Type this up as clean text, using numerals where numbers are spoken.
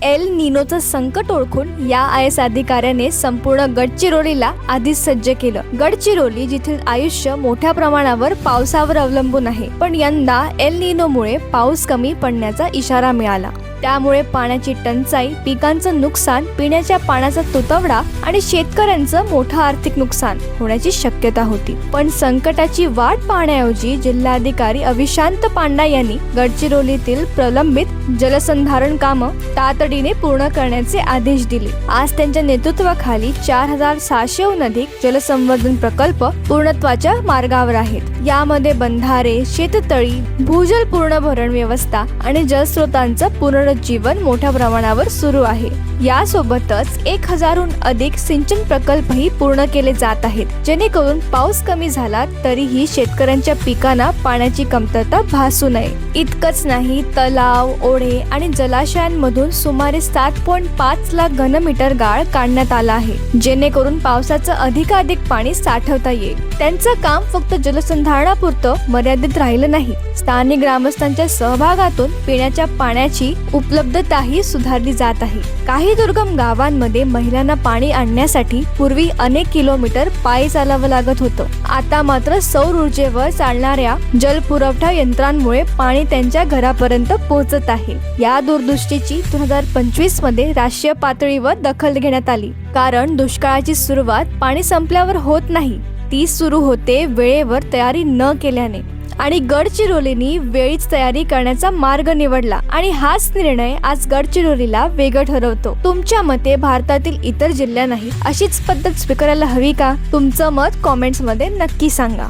L निनोचं संकट ओळखून या IAS अधिकाऱ्याने संपूर्ण गडचिरोलीला आधीच सज्ज केलं. गडचिरोली जिथील आयुष्य मोठ्या प्रमाणावर पावसावर अवलंबून आहे, पण यंदा एल निनोमुळे पाऊस कमी पडण्याचा इशारा मिळाला. त्यामुळे पाण्याची टंचाई, पिकांचं नुकसान, पिण्याच्या पाण्याचा तुटवडा आणि शेतकऱ्यांचं मोठं आर्थिक नुकसान होण्याची शक्यता होती. पण संकटाची वाट पाहण्याऐवजी जिल्हाधिकारी अविशांत पांडा यांनी गडचिरोलीतील प्रलंबित जलसंधारण कामं तातडीने पूर्ण करण्याचे आदेश दिले. आज त्यांच्या नेतृत्वाखाली 4600हून अधिक जलसंवर्धन प्रकल्प पूर्णत्वाच्या मार्गावर आहेत. यामध्ये बंधारे, शेततळी, भूजल पूर्ण भरण व्यवस्था आणि जलस्रोतांचं पुनरुज्जीवन मोठ्या प्रमाणावर सुरू आहे. यासोबतच 1000हून अधिक सिंचन प्रकल्पही पूर्ण केले जात आहेत, जेणेकरून पाऊस कमी झाला तरीही शेतकऱ्यांच्या पिकांना पाण्याची कमतरता भासू नये. इतकंच नाही, तलाव, ओढे आणि जलाशयांमधून सुमारे 7.5 लाख घनमीटर गाळ काढण्यात आला आहे, जेणेकरून पावसाचं अधिकाधिक पाणी साठवता येईल. त्यांचं काम फक्त जलसंधारणापुरतं मर्यादित राहिलं नाही. स्थानिक ग्रामस्थांच्या सहभागातून पिण्याच्या पाण्याची उपलब्धताही सुधारली जात आहे. काही दुर्गम गावांमध्ये महिलांना पाणी आणण्यासाठी पूर्वी अनेक किलोमीटर पायी चालावं लागत होतं. आता मात्र सौर ऊर्जेवर चालणाऱ्या जलपुरवठा यंत्रांमुळे पाणी त्यांच्या घरापर्यंत पोहोचत आहे. या दूरदृष्टीची 2025 मध्ये राष्ट्रीय पातळीवर दखल घेण्यात आली, कारण दुष्काळाची सुरुवात पाणी संपल्यावर होत नाही, ती सुरू होते वेळेवर तयारी न केल्याने. आणि गडचिरोलीने वेळीच तयारी करण्याचा मार्ग निवडला आणि हाच निर्णय आज गडचिरोलीला वेगळं ठरवतो. तुमच्या मते भारतातील इतर जिल्ह्यांनाही अशीच पद्धत स्वीकारायला हवी का? तुमचं मत कॉमेंट्स मध्ये नक्की सांगा.